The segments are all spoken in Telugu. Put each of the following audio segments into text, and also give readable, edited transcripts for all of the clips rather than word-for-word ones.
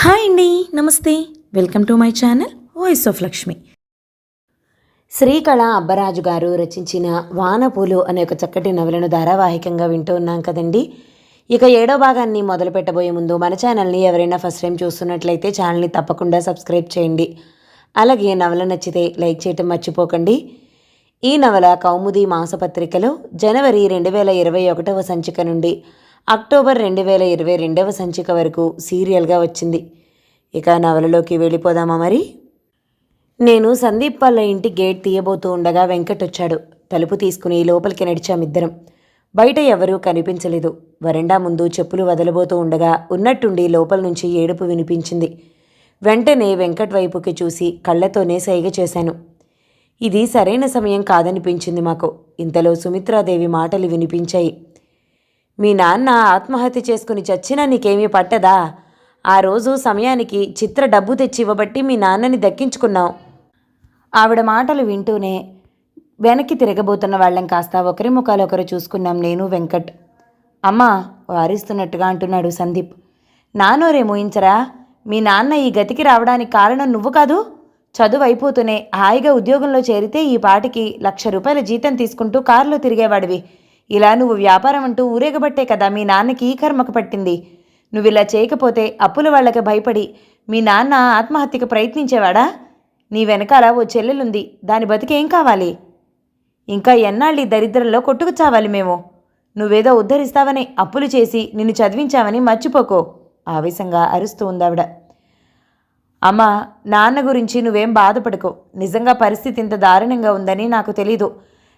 హాయ్ అండి, నమస్తే. Welcome to my channel voice of Lakshmi. Srikala Abbaraju గారు రచించిన వానపూలు అనే ఒక చక్కటి నవలను ధారావాహికంగా వింటూ ఉన్నాం కదండి. ఇక 7వ భాగాన్ని మొదలు పెట్టబోయే ముందు మన ఛానల్ని ఎవరైనా ఫస్ట్ టైం చూస్తున్నట్లయితే ఛానల్ని తప్పకుండా సబ్స్క్రైబ్ చేయండి. అలాగే నవల నచ్చితే లైక్ చేయటం మర్చిపోకండి. ఈ నవల కౌముది మాసపత్రికలో జనవరి 2021వ సంచిక నుండి అక్టోబర్ 2022వ సంచిక వరకు సీరియల్గా వచ్చింది. ఇక నవలలోకి వెళ్ళిపోదామా మరి. నేను సందీప్ వాళ్ళ ఇంటి గేట్ తీయబోతూ ఉండగా వెంకట్ వచ్చాడు. తలుపు తీసుకుని లోపలికి నడిచామిద్దరం. బయట ఎవరూ కనిపించలేదు. వరండా ముందు చెప్పులు వదలబోతూ ఉండగా ఉన్నట్టుండి లోపల నుంచి ఏడుపు వినిపించింది. వెంటనే వెంకట్ వైపుకి చూసి కళ్ళతోనే సైగ చేశాను. ఇది సరైన సమయం కాదనిపించింది మాకు. ఇంతలో సుమిత్రాదేవి మాటలు వినిపించాయి. మీ నాన్న ఆత్మహత్య చేసుకుని చచ్చినా నీకేమీ పట్టదా? ఆ రోజు సమయానికి చిత్ర డబ్బు తెచ్చి ఇవ్వబట్టి మీ నాన్నని దక్కించుకున్నావు. ఆవిడ మాటలు వింటూనే వెనక్కి తిరగబోతున్న వాళ్ళం కాస్త ఒకరి ముఖాలు ఒకరు చూసుకున్నాం నేను వెంకట్. అమ్మా వారిస్తున్నట్టుగా అంటున్నాడు సందీప్. నానోరే మోయించరా? మీ నాన్న ఈ గతికి రావడానికి కారణం నువ్వు కాదు. చదువు అయిపోతూనే హాయిగా ఉద్యోగంలో చేరితే ఈ పాటికి ₹1,00,000 జీతం తీసుకుంటూ కారులో తిరిగేవాడివి. ఇలా నువ్వు వ్యాపారం అంటూ ఊరేగబట్టే కదా మీ నాన్నకి ఈ కర్మకు పట్టింది. నువ్విలా చేయకపోతే అప్పుల వాళ్ళకి భయపడి మీ నాన్న ఆత్మహత్యకు ప్రయత్నించేవాడా? నీ వెనకాల ఓ చెల్లెలుంది, దాని బతికేం కావాలి? ఇంకా ఎన్నాళ్ళు ఈ దరిద్రంలో కొట్టుకు చావాలి మేము? నువ్వేదో ఉద్ధరిస్తావని అప్పులు చేసి నిన్ను చదివించావని మర్చిపోకో, ఆవేశంగా అరుస్తూ ఉందావిడ. అమ్మా, నాన్న గురించి నువ్వేం బాధపడకో. నిజంగా పరిస్థితి ఇంత దారుణంగా ఉందని నాకు తెలీదు.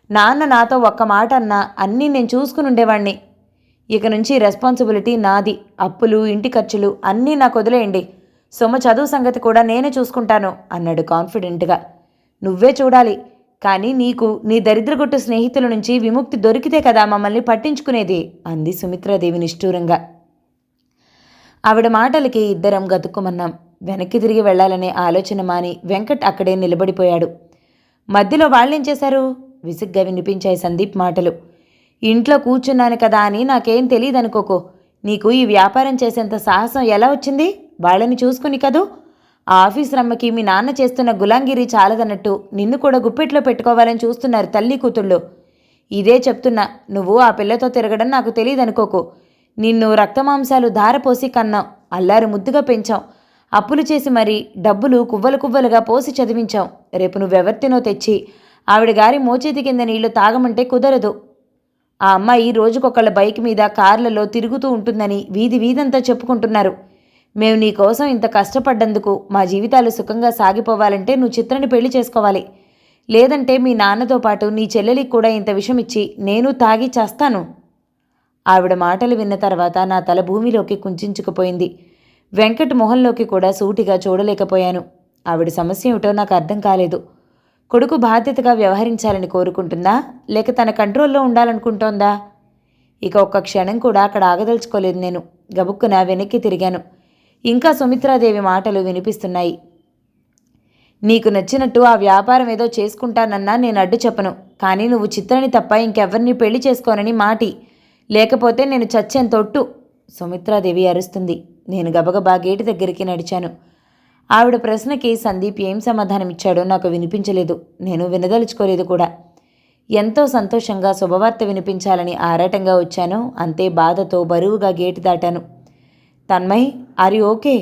నాన్న నాతో ఒక్క మాట అన్నా అన్నీ నేను చూసుకుని ఉండేవాణ్ణి. ఇక నుంచి రెస్పాన్సిబిలిటీ నాది. అప్పులు, ఇంటి ఖర్చులు అన్నీ నాకు వదిలేయండి. సొమ్ము చదువు సంగతి కూడా నేనే చూసుకుంటాను అన్నాడు కాన్ఫిడెంట్గా. నువ్వే చూడాలి. కానీ నీకు నీ దరిద్రగొట్టు స్నేహితుల నుంచి విముక్తి దొరికితే కదా మమ్మల్ని పట్టించుకునేది అంది సుమిత్రాదేవి నిష్ఠూరంగా. ఆవిడ మాటలకి ఇద్దరం గతుక్కుమన్నాం. వెనక్కి తిరిగి వెళ్లాలనే ఆలోచన మాని వెంకట్ అక్కడే నిలబడిపోయాడు. మధ్యలో వాళ్ళేం చేశారు? విసుగ్గా వినిపించాయి సందీప్ మాటలు. ఇంట్లో కూర్చున్నాను కదా అని నాకేం తెలియదనుకోకో. నీకు ఈ వ్యాపారం చేసేంత సాహసం ఎలా వచ్చింది? వాళ్ళని చూసుకుని కదూ. ఆ ఆఫీస్ రమ్మకి మీ నాన్న చేస్తున్న గులాంగిరి చాలదన్నట్టు నిన్ను కూడా గుప్పెట్లో పెట్టుకోవాలని చూస్తున్నారు తల్లి కూతుళ్ళు. ఇదే చెప్తున్నా, నువ్వు ఆ పిల్లతో తిరగడం నాకు తెలియదనుకోకు. నిన్ను రక్తమాంసాలు ధారపోసి కన్నాం, అల్లారు ముద్దుగా పెంచాం, అప్పులు చేసి మరీ డబ్బులు కువ్వలు కువ్వలుగా పోసి చదివించాం. రేపు నువ్వెవర్తినో తెచ్చి ఆవిడ గారి మోచేతి కింద నీళ్లు తాగమంటే కుదరదు. ఆ అమ్మాయి రోజుకొకళ్ళ బైక్ మీద కార్లలో తిరుగుతూ ఉంటుందని వీధి వీధంతా చెప్పుకుంటున్నారు. మేము నీకోసం ఇంత కష్టపడ్డందుకు మా జీవితాలు సుఖంగా సాగిపోవాలంటే నువ్వు చిత్రని పెళ్లి చేసుకోవాలి. లేదంటే మీ నాన్నతో పాటు నీ చెల్లెలికి కూడా ఇంత విషమిచ్చి నేను తాగి చేస్తాను. ఆవిడ మాటలు విన్న తర్వాత నా తల భూమిలోకి కుంచుకుపోయింది. వెంకట్ మొహంలోకి కూడా సూటిగా చూడలేకపోయాను. ఆవిడ సమస్య ఏమిటో నాకు అర్థం కాలేదు. కొడుకు బాధ్యతగా వ్యవహరించాలని కోరుకుంటుందా, లేక తన కంట్రోల్లో ఉండాలనుకుంటోందా? ఇక ఒక్క క్షణం కూడా అక్కడ ఆగదలుచుకోలేదు నేను. గబుక్కున వెనక్కి తిరిగాను. ఇంకా సుమిత్రాదేవి మాటలు వినిపిస్తున్నాయి. నీకు నచ్చినట్టు ఆ వ్యాపారం ఏదో చేసుకుంటానన్నా నేను అడ్డు చెప్పను. కానీ నువ్వు చిత్రని తప్ప ఇంకెవ్వరిని పెళ్లి చేసుకోనని మాటి, లేకపోతే నేను చచ్చేంతొట్టు. సుమిత్రాదేవి అరుస్తుంది. నేను గబగబా గేటు దగ్గరికి నడిచాను. ఆవిడ ప్రశ్నకి సందీప్ ఏం సమాధానమిచ్చాడో నాకు వినిపించలేదు. నేను వినదలుచుకోలేదు కూడా. ఎంతో సంతోషంగా శుభవార్త వినిపించాలని ఆరాటంగా వచ్చాను. అంతే బాధతో బరువుగా గేటు దాటాను. Tanmay, are you okay?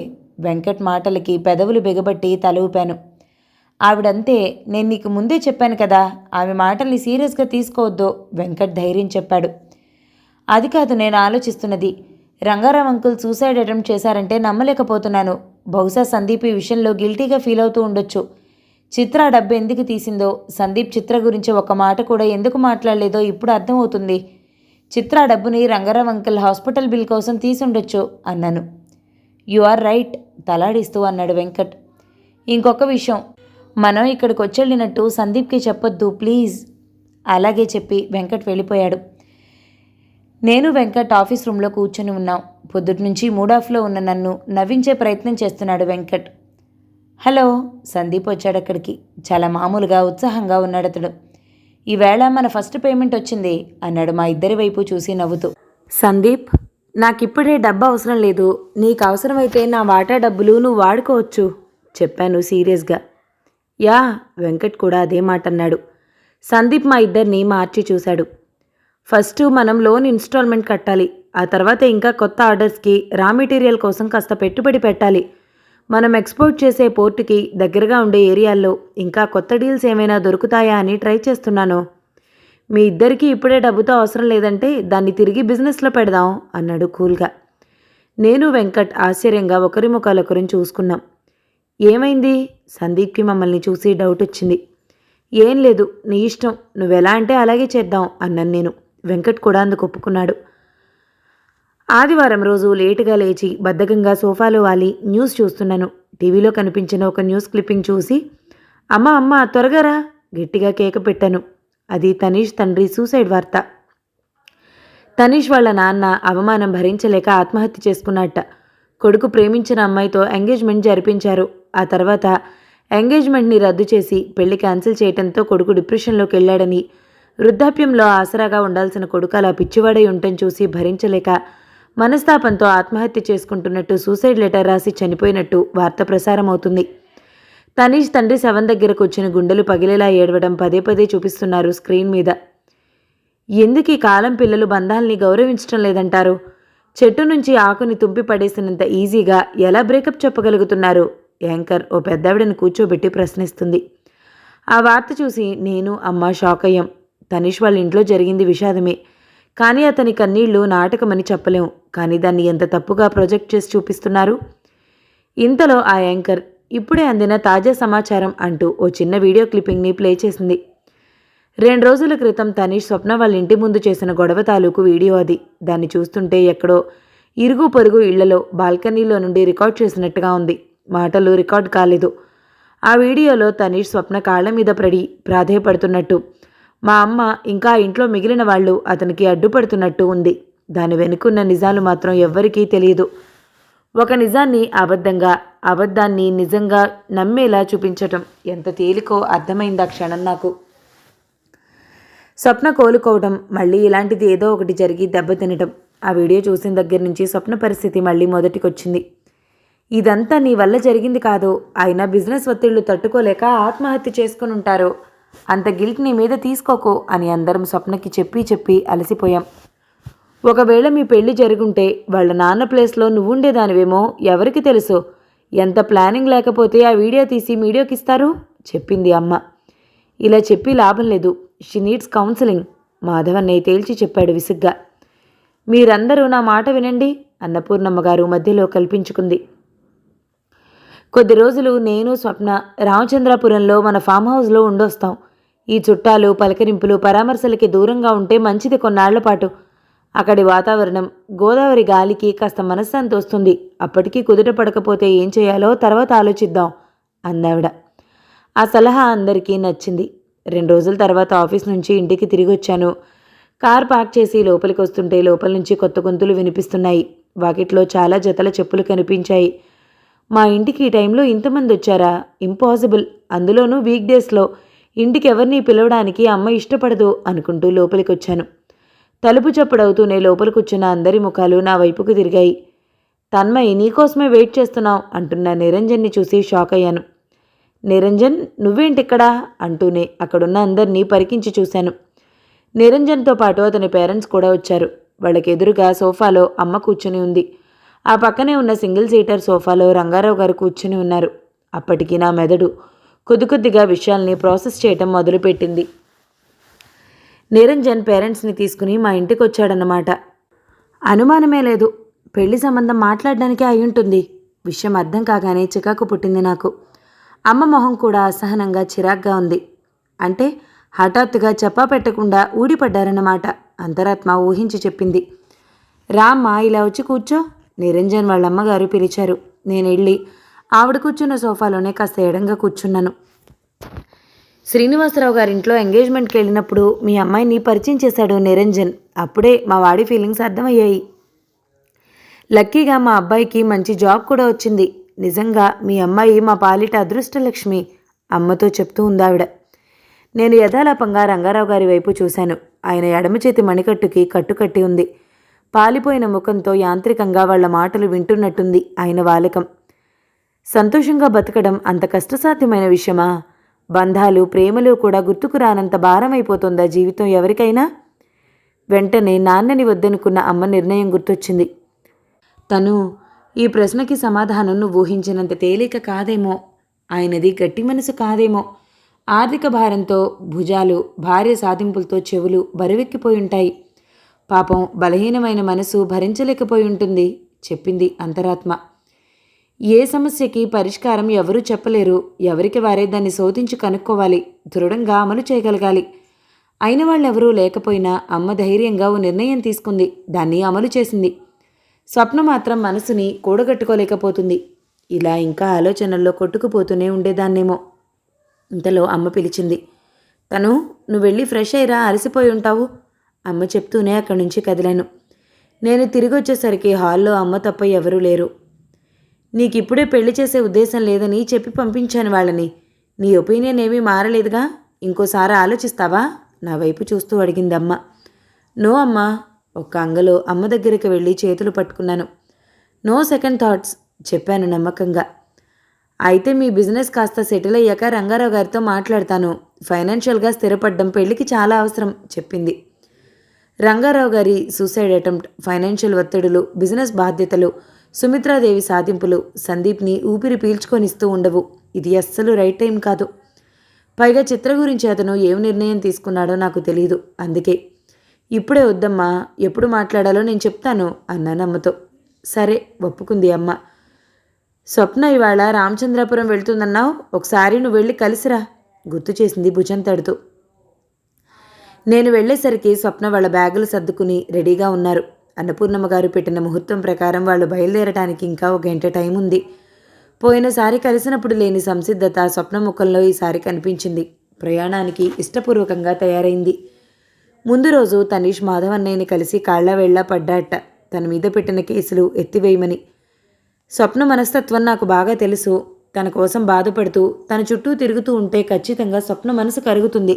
Venkat మాటలకి పెదవులు బిగబట్టి తల ఊపాను. ఆవిడంతే, నేను నీకు ముందే చెప్పాను కదా, ఆమె మాటల్ని సీరియస్గా తీసుకోవద్దో, వెంకట్ ధైర్యం చెప్పాడు. అది కాదు నేను ఆలోచిస్తున్నది. రంగారావు అంకుల్ సూసైడ్ అటెంప్ట్ చేశారంటే నమ్మలేకపోతున్నాను. బహుశా సందీప్ ఈ విషయంలో గిల్టీగా ఫీల్ అవుతూ ఉండొచ్చు. చిత్ర డబ్బు ఎందుకు తీసిందో, సందీప్ చిత్ర గురించి ఒక మాట కూడా ఎందుకు మాట్లాడలేదో ఇప్పుడు అర్థమవుతుంది. చిత్ర డబ్బుని రంగారావు అంకుల్ హాస్పిటల్ బిల్ కోసం తీసుండొచ్చు అన్నాను. యు ఆర్ రైట్ తలాడిస్తూ అన్నాడు వెంకట్. ఇంకొక విషయం, మనం ఇక్కడికి వచ్చెళ్ళినట్టు సందీప్కి చెప్పొద్దు ప్లీజ్. అలాగే చెప్పి వెంకట్ వెళ్ళిపోయాడు. నేను వెంకట్ ఆఫీస్ రూమ్లో కూర్చొని ఉన్నాం. పొద్దుటి నుంచి మూడాఫ్లో ఉన్న నన్ను నవ్వించే ప్రయత్నం చేస్తున్నాడు వెంకట్. హలో, సందీప్ వచ్చాడు అక్కడికి. చాలా మామూలుగా ఉత్సాహంగా ఉన్నాడు అతడు. ఈవేళ మన ఫస్ట్ పేమెంట్ వచ్చింది అన్నాడు మా ఇద్దరి వైపు చూసి నవ్వుతూ. సందీప్, నాకిప్పుడే డబ్బు అవసరం లేదు, నీకు అవసరమైతే నా వాటా డబ్బులు నువ్వు వాడుకోవచ్చు చెప్పాను సీరియస్గా. యా, వెంకట్ కూడా అదే మాట అన్నాడు. సందీప్ మా ఇద్దరిని మార్చి చూశాడు. ఫస్ట్ మనం లోన్ ఇన్స్టాల్మెంట్ కట్టాలి, ఆ తర్వాత ఇంకా కొత్త ఆర్డర్స్కి రా మెటీరియల్ కోసం కాస్త పెట్టుబడి పెట్టాలి. మనం ఎక్స్పోర్ట్ చేసే పోర్టుకి దగ్గరగా ఉండే ఏరియాల్లో ఇంకా కొత్త డీల్స్ ఏమైనా దొరుకుతాయా అని ట్రై చేస్తున్నాను. మీ ఇద్దరికీ ఇప్పుడే డబ్బుతో అవసరం లేదంటే దాన్ని తిరిగి బిజినెస్లో పెడదాం అన్నాడు కూల్గా. నేను వెంకట్ ఆశ్చర్యంగా ఒకరి ముఖాలొకరిని చూసుకున్నాం. ఏమైంది? సందీప్కి మమ్మల్ని చూసి డౌట్ వచ్చింది. ఏం లేదు, నీ ఇష్టం, నువ్వెలా అంటే అలాగే చేద్దాం అన్నాను నేను. వెంకట్ కూడా అందుకు ఒప్పుకున్నాడు. ఆదివారం రోజు లేటుగా లేచి బద్ధకంగా సోఫాలో వాలి న్యూస్ చూస్తున్నాను. టీవీలో కనిపించిన ఒక న్యూస్ క్లిప్పింగ్ చూసి అమ్మ త్వరగా రా గట్టిగా కేక పెట్టాను. అది తనీష్ తండ్రి సూసైడ్ వార్త. తనీష్ వాళ్ళ నాన్న అవమానం భరించలేక ఆత్మహత్య చేసుకున్నట్ట. కొడుకు ప్రేమించిన అమ్మాయితో ఎంగేజ్మెంట్ జరిపించారు. ఆ తర్వాత ఎంగేజ్మెంట్ని రద్దు చేసి పెళ్లి క్యాన్సిల్ చేయడంతో కొడుకు డిప్రెషన్లోకి వెళ్ళాడని, వృద్ధాప్యంలో ఆసరాగా ఉండాల్సిన కొడుకు అలా పిచ్చివాడై ఉండటం చూసి భరించలేక మనస్తాపంతో ఆత్మహత్య చేసుకుంటున్నట్టు సూసైడ్ లెటర్ రాసి చనిపోయినట్టు వార్త ప్రసారం అవుతుంది. తనీష్ తండ్రి శవం దగ్గరకు వచ్చిన గుండెలు పగిలేలా ఏడవడం పదే పదే చూపిస్తున్నారు స్క్రీన్ మీద. ఎందుకు ఈ కాలం పిల్లలు బంధాల్ని గౌరవించడం లేదంటారు? చెట్టు నుంచి ఆకుని తుంపి పడేసినంత ఈజీగా ఎలా బ్రేకప్ చెప్పగలుగుతున్నారు? యాంకర్ ఓ పెద్దావిడని కూర్చోబెట్టి ప్రశ్నిస్తుంది. ఆ వార్త చూసి నేను అమ్మ షాక్ అయ్యాం. తనీష్ వాళ్ళ ఇంట్లో జరిగింది విషాదమే, కానీ అతని కన్నీళ్లు నాటకమని చెప్పలేం. కానీ దాన్ని ఎంత తప్పుగా ప్రొజెక్ట్ చేసి చూపిస్తున్నారు. ఇంతలో ఆ యాంకర్ ఇప్పుడే అందిన తాజా సమాచారం అంటూ ఓ చిన్న వీడియో క్లిప్పింగ్ని ప్లే చేసింది. 2 రోజుల క్రితం తనీష్ స్వప్న వాళ్ళ ఇంటి ముందు చేసిన గొడవ తాలూకు వీడియో అది. దాన్ని చూస్తుంటే ఎక్కడో ఇరుగు పొరుగు ఇళ్లలో బాల్కనీలో నుండి రికార్డ్ చేసినట్టుగా ఉంది. మాటలు రికార్డ్ కాలేదు. ఆ వీడియోలో తనీష్ స్వప్న కాళ్ల మీద పడి ప్రాధేయపడుతున్నట్టు, మా అమ్మ ఇంకా ఇంట్లో మిగిలిన వాళ్ళు అతనికి అడ్డుపడుతున్నట్టు ఉంది. దాని వెనుకున్న నిజాలు మాత్రం ఎవ్వరికీ తెలియదు. ఒక నిజాన్ని అబద్ధంగా, అబద్ధాన్ని నిజంగా నమ్మేలా చూపించటం ఎంత తేలికో అర్థమైంది ఆ క్షణం నాకు. స్వప్న కోలుకోవడం, మళ్ళీ ఇలాంటిది ఏదో ఒకటి జరిగి దెబ్బతినటం. ఆ వీడియో చూసిన దగ్గర నుంచి స్వప్న పరిస్థితి మళ్ళీ మొదటికొచ్చింది. ఇదంతా నీ వల్ల జరిగింది కాదు, అయినా బిజినెస్ ఒత్తిళ్లు తట్టుకోలేక ఆత్మహత్య చేసుకుని ఉంటారు. అంత గిల్ట్ నీ మీద తీసుకోకు అని అందరం స్వప్నకి చెప్పి అలసిపోయాం. ఒకవేళ మీ పెళ్లి జరుగుంటే వాళ్ళ నాన్న ప్లేస్లో నువ్వుండేదానివేమో, ఎవరికి తెలుసు? ఎంత ప్లానింగ్ లేకపోతే ఆ వీడియో తీసి మీడియాకి ఇస్తారు చెప్పింది అమ్మ. ఇలా చెప్పి లాభం లేదు, షీ నీడ్స్ కౌన్సిలింగ్ మాధవన్నయ్య తేల్చి చెప్పాడు విసుగ్గా. మీరందరూ నా మాట వినండి అన్నపూర్ణమ్మ గారు మధ్యలో కల్పించుకుంది. కొద్ది రోజులు నేను స్వప్న రామచంద్రాపురంలో మన ఫామ్ హౌస్లో ఉండొస్తాం. ఈ చుట్టాలు పలకరింపులు పరామర్శలకి దూరంగా ఉంటే మంచిది కొన్నాళ్ల పాటు. అక్కడి వాతావరణం, గోదావరి గాలికి కాస్త మనశ్శాంతి వస్తుంది. అప్పటికీ కుదుట పడకపోతే ఏం చేయాలో తర్వాత ఆలోచిద్దాం అందావిడ. ఆ సలహా అందరికీ నచ్చింది. 2 రోజుల తర్వాత ఆఫీస్ నుంచి ఇంటికి తిరిగి వచ్చాను. కార్ పార్క్ చేసి లోపలికి వస్తుంటే లోపల నుంచి కొత్త గొంతులు వినిపిస్తున్నాయి. వాకిట్లో చాలా జతల చెప్పులు కనిపించాయి. మా ఇంటికి ఈ టైంలో ఇంతమంది వచ్చారా? ఇంపాసిబుల్, అందులోనూ వీక్ డేస్లో. ఇంటికి ఎవరిని పిలవడానికి అమ్మ ఇష్టపడదు అనుకుంటూ లోపలికి వచ్చాను. తలుపు చప్పుడవుతూనే లోపల కూర్చున్న అందరి ముఖాలు నా వైపుకు తిరిగాయి. తన్మయ్, నీకోసమే వెయిట్ చేస్తున్నాం అంటున్న నిరంజన్ని చూసి షాక్ అయ్యాను. నిరంజన్, నువ్వేంటిక్కడా అంటూనే అక్కడున్న అందరినీ పరికించి చూశాను. నిరంజన్తో పాటు అతని పేరెంట్స్ కూడా వచ్చారు. వాళ్ళకి ఎదురుగా సోఫాలో అమ్మ కూర్చుని ఉంది. ఆ పక్కనే ఉన్న సింగిల్ సీటర్ సోఫాలో రంగారావు గారు కూర్చుని ఉన్నారు. అప్పటికి నా మెదడు కొద్దిగా విషయాల్ని ప్రాసెస్ చేయటం మొదలుపెట్టింది. నిరంజన్ పేరెంట్స్ని తీసుకుని మా ఇంటికి వచ్చాడన్నమాట. అనుమానమే లేదు, పెళ్లి సంబంధం మాట్లాడడానికే అయ్యుంటుంది. విషయం అర్థం కాగానే చికాకు పుట్టింది నాకు. అమ్మ మొహం కూడా అసహనంగా చిరాగ్గా ఉంది. అంటే హఠాత్తుగా చెప్పా పెట్టకుండా ఊడిపడ్డారన్నమాట. అంతరాత్మ ఊహించి చెప్పింది. రామ్మ, ఇలా వచ్చి కూర్చో నిరంజన్ వాళ్ళ అమ్మగారు పిలిచారు. నేను వెళ్ళి ఆవిడ కూర్చున్న సోఫాలోనే కాస్త ఎడంగా కూర్చున్నాను. శ్రీనివాసరావు గారింట్లో ఎంగేజ్మెంట్కి వెళ్ళినప్పుడు మీ అమ్మాయిని పరిచయం చేశాడు నిరంజన్. అప్పుడే మా వాడి ఫీలింగ్స్ అర్థమయ్యాయి. లక్కీగా మా అబ్బాయికి మంచి జాబ్ కూడా వచ్చింది. నిజంగా మీ అమ్మాయి మా పాలిట అదృష్టలక్ష్మి అమ్మతో చెప్తూ ఉందావిడ. నేను యథాలాపంగా రంగారావు గారి వైపు చూశాను. ఆయన ఎడమ చేతి మణికట్టుకి కట్టుకట్టి ఉంది. పాలిపోయిన ముఖంతో యాంత్రికంగా వాళ్ల మాటలు వింటున్నట్టుంది ఆయన వాలకం. సంతోషంగా బతకడం అంత కష్టసాధ్యమైన విషయమా? బంధాలు, ప్రేమలు కూడా గుర్తుకు రానంత భారమైపోతుందా జీవితం ఎవరికైనా? వెంటనే నాన్నని వద్దనుకున్న అమ్మ నిర్ణయం గుర్తొచ్చింది. తను ఈ ప్రశ్నకి సమాధానం నువ్వు ఊహించినంత తేలిక కాదేమో. ఆయనది గట్టి మనసు కాదేమో. ఆర్థిక భారంతో భుజాలు, భార్య సాధింపులతో చెవులు బరువెక్కిపోయి ఉంటాయి. పాపం బలహీనమైన మనసు భరించలేకపోయి ఉంటుంది చెప్పింది అంతరాత్మ. ఏ సమస్యకి పరిష్కారం ఎవరూ చెప్పలేరు. ఎవరికి వారే దాన్ని శోధించి కనుక్కోవాలి, దృఢంగా అమలు చేయగలగాలి. అయిన వాళ్ళెవరూ లేకపోయినా అమ్మ ధైర్యంగా ఓ నిర్ణయం తీసుకుంది. దాన్ని అమలు చేసింది. స్వప్న మాత్రం మనసుని కూడగట్టుకోలేకపోతుంది. ఇలా ఇంకా ఆలోచనల్లో కొట్టుకుపోతూనే ఉండేదాన్నేమో. ఇంతలో అమ్మ పిలిచింది. నువ్వు వెళ్ళి ఫ్రెష్ అయ్యిరా, అలసిపోయి ఉంటావు. అమ్మ చెప్తూనే అక్కడి నుంచి కదిలాను. నేను తిరిగి వచ్చేసరికి హాల్లో అమ్మ తప్ప ఎవరూ లేరు. నీకిప్పుడే పెళ్లి చేసే ఉద్దేశం లేదని చెప్పి పంపించాను వాళ్ళని. నీ ఒపీనియన్ ఏమీ మారలేదుగా, ఇంకోసారి ఆలోచిస్తావా? నా వైపు చూస్తూ అడిగింది అమ్మ. నో అమ్మా. ఒక్క అంగలో అమ్మ దగ్గరికి వెళ్ళి చేతులు పట్టుకున్నాను. నో సెకండ్ థాట్స్ చెప్పాను నమ్మకంగా. అయితే మీ బిజినెస్ కాస్త సెటిల్ అయ్యాక రంగారావు గారితో మాట్లాడతాను. ఫైనాన్షియల్గా స్థిరపడ్డం పెళ్లికి చాలా అవసరం చెప్పింది. రంగారావు గారి సూసైడ్ అటెంప్ట్, ఫైనాన్షియల్ ఒత్తిడులు, బిజినెస్ బాధ్యతలు, సుమిత్రాదేవి సాధింపులు సందీప్ని ఊపిరి పీల్చుకొనిస్తూ ఉండవు. ఇది అస్సలు రైట్ టైం కాదు. పైగా చిత్ర గురించి అతను ఏం నిర్ణయం తీసుకున్నాడో నాకు తెలియదు. అందుకే ఇప్పుడే వద్దమ్మా, ఎప్పుడు మాట్లాడాలో నేను చెప్తాను అన్నాను అమ్మతో. సరే ఒప్పుకుంది అమ్మ. స్వప్న ఇవాళ రామచంద్రాపురం వెళ్తుందన్నావు, ఒకసారి నువ్వు వెళ్ళి కలిసిరా గుర్తు చేసింది భుజం తడుతూ. నేను వెళ్ళేసరికి స్వప్న వాళ్ళ బ్యాగులు సర్దుకుని రెడీగా ఉన్నారు. అన్నపూర్ణమ్మ గారు పెట్టిన ముహూర్తం ప్రకారం వాళ్ళు బయలుదేరటానికి ఇంకా 1 గంట టైం ఉంది. పోయినసారి కలిసినప్పుడు లేని సంసిద్ధత స్వప్న ముఖంలో ఈసారి కనిపించింది. ప్రయాణానికి ఇష్టపూర్వకంగా తయారైంది. ముందు రోజు తనీష్ మాధవన్నయ్యని కలిసి కాళ్ల వేళ్లా పడ్డాట తన మీద పెట్టిన కేసులు ఎత్తివేయమని. స్వప్న మనస్తత్వం నాకు బాగా తెలుసు. తన కోసం బాధపడుతూ తన చుట్టూ తిరుగుతూ ఉంటే ఖచ్చితంగా స్వప్న మనసు కరుగుతుంది.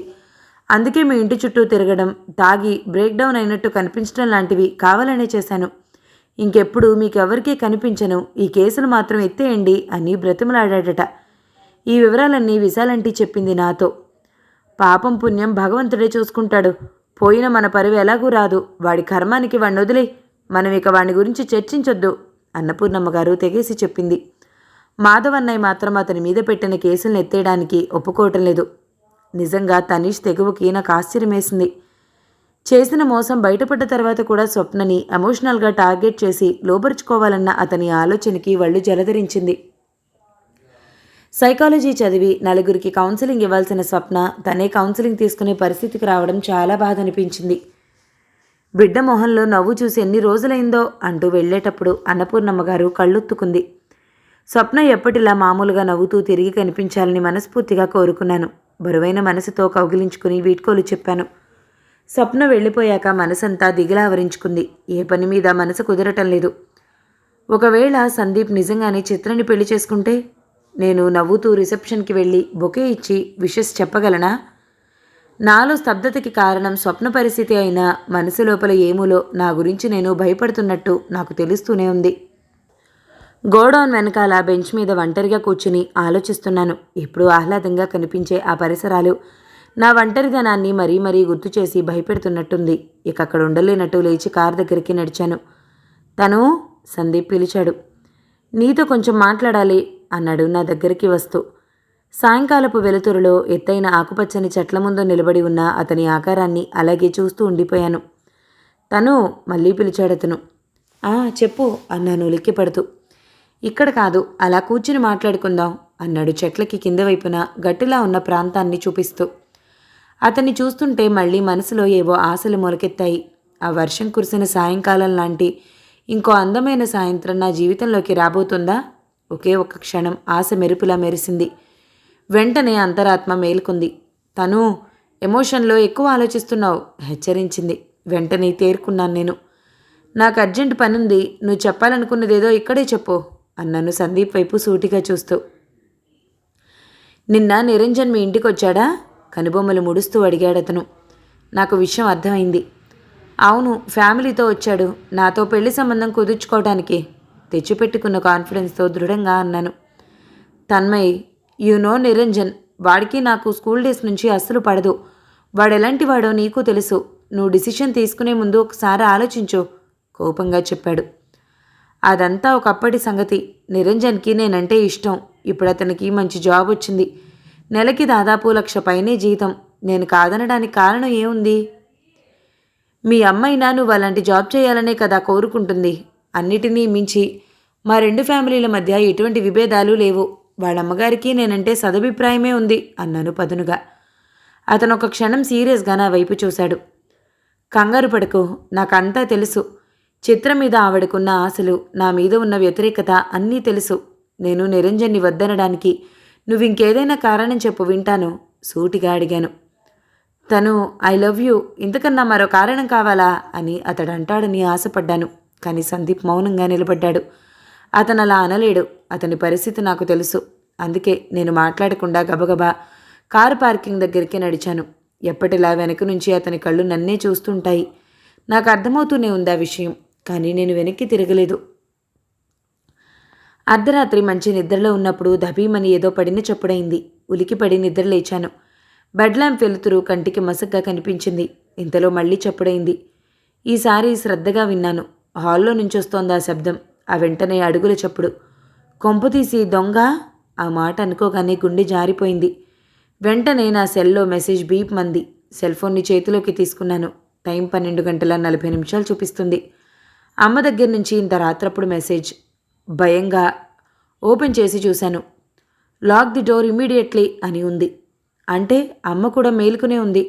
అందుకే మీ ఇంటి చుట్టూ తిరగడం, తాగి బ్రేక్ డౌన్ అయినట్టు కనిపించడం లాంటివి కావాలనే చేశాను. ఇంకెప్పుడు మీకెవరికీ కనిపించను, ఈ కేసులు మాత్రం ఎత్తేయండి అని బ్రతిమలాడాడట. ఈ వివరాలన్నీ విశాలంటీ చెప్పింది నాతో. పాపం పుణ్యం భగవంతుడే చూసుకుంటాడు. పోయిన మన పరువు ఎలాగూ రాదు. వాడి కర్మానికి వాడిని వదిలే, మనం ఇక వాడి గురించి చర్చించొద్దు అన్నపూర్ణమ్మ గారు తెగేసి చెప్పింది. మాధవన్నయ్య మాత్రం అతని మీద పెట్టిన కేసులను ఎత్తేయడానికి ఒప్పుకోవటం లేదు. నిజంగా తనీష్ తెగువకి నాకు ఆశ్చర్యమేసింది. చేసిన మోసం బయటపడ్డ తర్వాత కూడా స్వప్నని ఎమోషనల్గా టార్గెట్ చేసి లోపరుచుకోవాలన్న అతని ఆలోచనకి వళ్ళు జలధరించింది. సైకాలజీ చదివి నలుగురికి కౌన్సిలింగ్ ఇవ్వాల్సిన స్వప్న తనే కౌన్సిలింగ్ తీసుకునే పరిస్థితికి రావడం చాలా బాధ అనిపించింది. బిడ్డ మొహంలో నవ్వు చూసి ఎన్ని రోజులైందో అంటూ వెళ్ళేటప్పుడు అన్నపూర్ణమ్మ గారు కళ్ళొత్తుకుంది. స్వప్న ఎప్పటిలా మామూలుగా నవ్వుతూ తిరిగి కనిపించాలని మనస్ఫూర్తిగా కోరుకున్నాను. బరువైన మనసుతో కౌగిలించుకుని వీడ్కోలు చెప్పాను. స్వప్న వెళ్ళిపోయాక మనసంతా దిగిలావరించుకుంది. ఏ పని మీద మనసు కుదరటం లేదు. ఒకవేళ సందీప్ నిజంగానే చిత్రని పెళ్లి చేసుకుంటే నేను నవ్వుతూ రిసెప్షన్కి వెళ్ళి బొకే ఇచ్చి విషెస్ చెప్పగలనా? నాలో స్తబ్దతకి కారణం స్వప్న పరిస్థితి అయినా మనసు లోపల ఏమూలో నా గురించి నేను భయపడుతున్నట్టు నాకు తెలుస్తూనే ఉంది. గోడౌన్ వెనకాల బెంచ్ మీద ఒంటరిగా కూర్చుని ఆలోచిస్తున్నాను. ఎప్పుడూ ఆహ్లాదంగా కనిపించే ఆ పరిసరాలు నా ఒంటరిదనాన్ని మరీ మరీ గుర్తు చేసి భయపెడుతున్నట్టుంది. ఇక అక్కడ ఉండలేనట్టు లేచి కారు దగ్గరికి నడిచాను. తను సందీప్ పిలిచాడు. నీతో కొంచెం మాట్లాడాలి అన్నాడు నా దగ్గరికి వస్తూ. సాయంకాలపు వెలుతురులో ఎత్తైన ఆకుపచ్చని చెట్ల ముందు నిలబడి ఉన్న అతని ఆకారాన్ని అలాగే చూస్తూ ఉండిపోయాను. తను మళ్ళీ పిలిచాడతను. చెప్పు అన్నాను ఉలిక్కిపడుతూ. ఇక్కడ కాదు, అలా కూర్చుని మాట్లాడుకుందాం అన్నాడు చెట్లకి కింద వైపున గట్టిలా ఉన్న ప్రాంతాన్ని చూపిస్తూ. అతన్ని చూస్తుంటే మళ్ళీ మనసులో ఏవో ఆశలు మొలకెత్తాయి. ఆ వర్షం కురిసిన సాయంకాలం లాంటి ఇంకో అందమైన సాయంత్రం నా జీవితంలోకి రాబోతుందా? ఒకే ఒక్క క్షణం ఆశ మెరుపులా మెరిసింది. వెంటనే అంతరాత్మ మేల్కొంది. తను ఎమోషన్లో ఎక్కువ ఆలోచిస్తున్నావు హెచ్చరించింది. వెంటనే తేరుకున్నాను నేను. నాకు అర్జెంట్ పనుంది, నువ్వు చెప్పాలనుకున్నదేదో ఇక్కడే చెప్పు అన్నాను సందీప్ వైపు సూటిగా చూస్తూ. నిన్న నిరంజన్ మీ ఇంటికి వచ్చాడా? కనుబొమ్మలు ముడుస్తూ అడిగాడతను. నాకు విషయం అర్థమైంది. అవును, ఫ్యామిలీతో వచ్చాడు. నాతో పెళ్లి సంబంధం కుదుర్చుకోవడానికి తెచ్చిపెట్టుకున్న కాన్ఫిడెన్స్తో దృఢంగా అన్నాను. తన్మయ్, నిరంజన్, వాడికి నాకు స్కూల్ డేస్ నుంచి అస్సలు పడదు. వాడెలాంటి వాడో నీకు తెలుసు. నువ్వు డిసిషన్ తీసుకునే ముందు ఒకసారి ఆలోచించు, కోపంగా చెప్పాడు. అదంతా ఒకప్పటి సంగతి. నిరంజన్కి నేనంటే ఇష్టం. ఇప్పుడు అతనికి మంచి జాబ్ వచ్చింది. నెలకి దాదాపు 1,00,000 పైనే జీతం. నేను కాదనడానికి కారణం ఏముంది? మీ అమ్మైనా నువ్వు అలాంటి జాబ్ చేయాలనే కదా కోరుకుంటుంది. అన్నిటినీ మించి మా 2 ఫ్యామిలీల మధ్య ఎటువంటి విభేదాలు లేవు. వాళ్ళమ్మగారికి నేనంటే సదభిప్రాయమే ఉంది అన్నాను పదునుగా. అతను ఒక క్షణం సీరియస్గా నా వైపు చూశాడు. కంగారు పడకు, నాకంతా తెలుసు. చిత్ర మీద ఆవిడకున్న ఆశలు, నా మీద ఉన్న వ్యతిరేకత అన్నీ తెలుసు. నేను నిరంజన్ని వద్దనడానికి నువ్వింకేదైనా కారణం చెప్పు, వింటాను, సూటిగా అడిగాను. తను ఐ లవ్ యూ, ఇంతకన్నా మరో కారణం కావాలా అని అతడంటాడని ఆశపడ్డాను. కానీ సందీప్ మౌనంగా నిలబడ్డాడు. అతను అలా అనలేడు. అతని పరిస్థితి నాకు తెలుసు. అందుకే నేను మాట్లాడకుండా గబగబా కారు పార్కింగ్ దగ్గరికి నడిచాను. ఎప్పటిలా వెనక నుంచి అతని కళ్ళు నన్నే చూస్తుంటాయి. నాకు అర్థమవుతూనే ఉంది ఆ విషయం. కానీ నేను వెనక్కి తిరగలేదు. అర్ధరాత్రి మంచి నిద్రలో ఉన్నప్పుడు దబీమని ఏదో పడిన చప్పుడైంది. ఉలికిపడి నిద్రలేచాను. బెడ్ ల్యాంప్ వెలుతురు కంటికి మసగ్గా కనిపించింది. ఇంతలో మళ్ళీ చప్పుడైంది. ఈసారి శ్రద్ధగా విన్నాను. హాల్లో నుంచొస్తోంది ఆ శబ్దం. ఆ వెంటనే అడుగుల చప్పుడు. కొంపతీసి దొంగ? ఆ మాట అనుకోగానే గుండె జారిపోయింది. వెంటనే నా సెల్లో మెసేజ్ బీప్ మంది. సెల్ఫోన్ని చేతిలోకి తీసుకున్నాను. టైం 12:40 చూపిస్తుంది. అమ్మ దగ్గర నుంచి ఇంత రాత్రప్పుడు మెసేజ్. భయంగా ఓపెన్ చేసి చూశాను. లాక్ ది డోర్ ఇమ్మీడియట్లీ అని ఉంది. అంటే అమ్మ కూడా మేలుకునే ఉంది.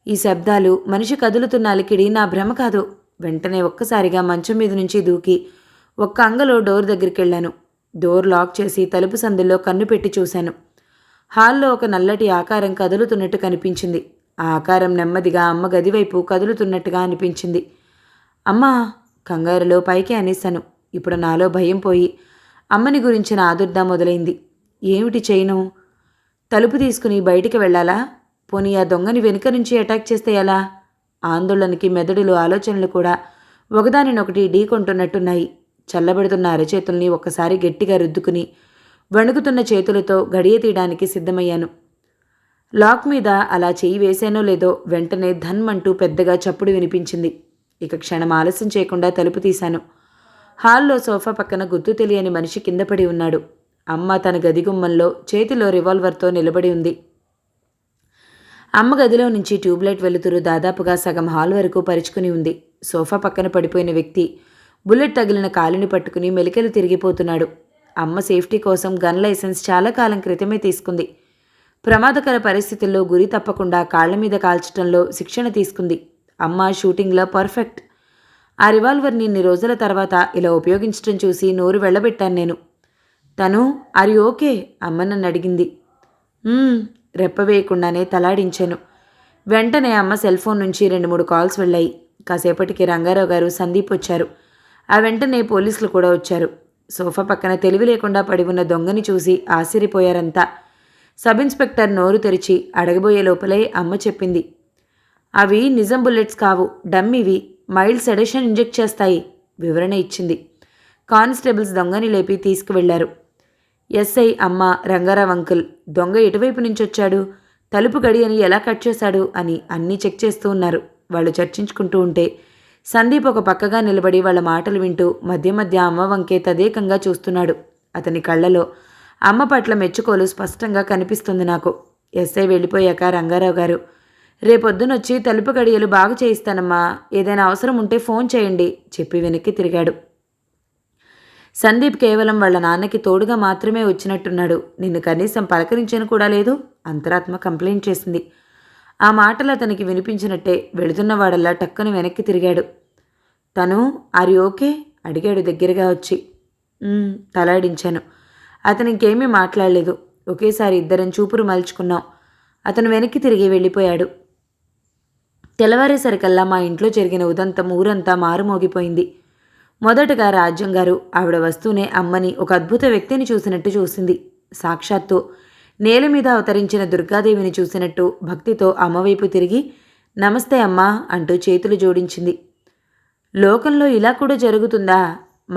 ఈ శబ్దాలు, మనిషి కదులుతున్న అలికిడి నా భ్రమ కాదు. వెంటనే ఒక్కసారిగా మంచం మీద నుంచి దూకి ఒక్క అంగలో డోర్ దగ్గరికి వెళ్ళాను. డోర్ లాక్ చేసి తలుపు సందుల్లో కన్ను పెట్టి చూశాను. హాల్లో ఒక నల్లటి ఆకారం కదులుతున్నట్టు కనిపించింది. ఆ ఆకారం నెమ్మదిగా అమ్మ గదివైపు కదులుతున్నట్టుగా అనిపించింది. అమ్మా, కంగారులో పైకి అనేశాను. ఇప్పుడు నాలో భయం పోయి అమ్మని గురించిన ఆదుర్దా మొదలైంది. ఏమిటి చేయను? తలుపు తీసుకుని బయటికి వెళ్ళాలా? పోనీ ఆ దొంగని వెనుక నుంచి అటాక్ చేస్తే ఎలా? ఆందోళనకి మెదడులో ఆలోచనలు కూడా ఒకదానినొకటి ఢీకొంటున్నట్టున్నాయి. చల్లబడుతున్న అరచేతుల్ని ఒక్కసారి గట్టిగా రుద్దుకుని వణుకుతున్న చేతులతో గడియ తీయడానికి సిద్ధమయ్యాను. లాక్ మీద అలా చేయి వేసానో లేదో వెంటనే ధన్మంటూ పెద్దగా చప్పుడు వినిపించింది. ఇక క్షణం ఆలస్యం చేయకుండా తలుపు తీశాను. హాల్లో సోఫా పక్కన గుర్తు తెలియని మనిషి కింద పడి ఉన్నాడు. అమ్మ తన గది గుమ్మంలో చేతిలో రివాల్వర్తో నిలబడి ఉంది. అమ్మ గదిలో నుంచి ట్యూబ్లైట్ వెలుతురు దాదాపుగా సగం హాల్ వరకు పరుచుకుని ఉంది. సోఫా పక్కన పడిపోయిన వ్యక్తి బుల్లెట్ తగిలిన కాలుని పట్టుకుని మెలికలు తిరిగిపోతున్నాడు. అమ్మ సేఫ్టీ కోసం గన్ లైసెన్స్ చాలా కాలం క్రితమే తీసుకుంది. ప్రమాదకర పరిస్థితుల్లో గురి తప్పకుండా కాళ్ల మీద కాల్చడంలో శిక్షణ తీసుకుంది. అమ్మ షూటింగ్లో పర్ఫెక్ట్. ఆ రివాల్వర్ని ఇన్ని రోజుల తర్వాత ఇలా ఉపయోగించడం చూసి నోరు వెళ్ళబెట్టాను నేను. తను ఆర్ యు ఓకే అమ్మ నన్ను అడిగింది. రెప్పవేయకుండానే తలాడించాను. వెంటనే అమ్మ సెల్ ఫోన్ నుంచి 2-3 కాల్స్ వెళ్ళాయి. కాసేపటికి రంగారావు గారు, సందీప్ వచ్చారు. ఆ వెంటనే పోలీసులు కూడా వచ్చారు. సోఫా పక్కన తెలివి లేకుండా పడి ఉన్న దొంగని చూసి ఆశ్చర్యపోయారంతా. సబ్ ఇన్స్పెక్టర్ నోరు తెరిచి అడగబోయే లోపలే అమ్మ చెప్పింది. అవి నిజం బుల్లెట్స్ కావు, డమ్మివి. మైల్డ్ సెడేషన్ ఇంజెక్ట్ చేస్తాయి, వివరణ ఇచ్చింది. కానిస్టేబుల్స్ దొంగని లేపి తీసుకువెళ్లారు. ఎస్ఐ, అమ్మ, రంగారావు అంకుల్ దొంగ ఎటువైపు నుంచి వచ్చాడు, తలుపు గడియని ఎలా కట్ చేశాడు అని అన్నీ చెక్ చేస్తూ ఉన్నారు. వాళ్ళు చర్చించుకుంటూ ఉంటే సందీప్ ఒక పక్కగా నిలబడి వాళ్ళ మాటలు వింటూ మధ్య మధ్య అమ్మ వంకే తదేకంగా చూస్తున్నాడు. అతని కళ్ళలో అమ్మ పట్ల మెచ్చుకోలు స్పష్టంగా కనిపిస్తుంది నాకు. ఎస్ఐ వెళ్ళిపోయాక రంగారావు గారు, రేపొద్దునొచ్చి తలుపు గడియలు బాగు చేయిస్తానమ్మా, ఏదైనా అవసరం ఉంటే ఫోన్ చేయండి చెప్పి వెనక్కి తిరిగాడు. సందీప్ కేవలం వాళ్ళ నాన్నకి తోడుగా మాత్రమే వచ్చినట్టున్నాడు. నిన్ను కనీసం పలకరించను కూడా లేదు, అంతరాత్మ కంప్లైంట్ చేసింది. ఆ మాటలు అతనికి వినిపించినట్టే వెళుతున్నవాడల్లా టక్కున వెనక్కి తిరిగాడు. తను ఆర్ యు ఓకే అడిగాడు దగ్గరగా వచ్చి. తలాడించాను. అతను ఇంకేమీ మాట్లాడలేదు. ఒకేసారి ఇద్దరం చూపురు మలుచుకున్నాం. అతను వెనక్కి తిరిగి వెళ్ళిపోయాడు. తెల్లవారేసరికల్లా మా ఇంట్లో జరిగిన ఉదంతం ఊరంతా మారుమోగిపోయింది. మొదటగా రాజ్యం గారు ఆవిడ వస్తూనే అమ్మని ఒక అద్భుత వ్యక్తిని చూసినట్టు చూసింది. సాక్షాత్తు నేల మీద అవతరించిన దుర్గాదేవిని చూసినట్టు భక్తితో అమ్మవైపు తిరిగి నమస్తే అమ్మా అంటూ చేతులు జోడించింది. లోకంలో ఇలా కూడా జరుగుతుందా?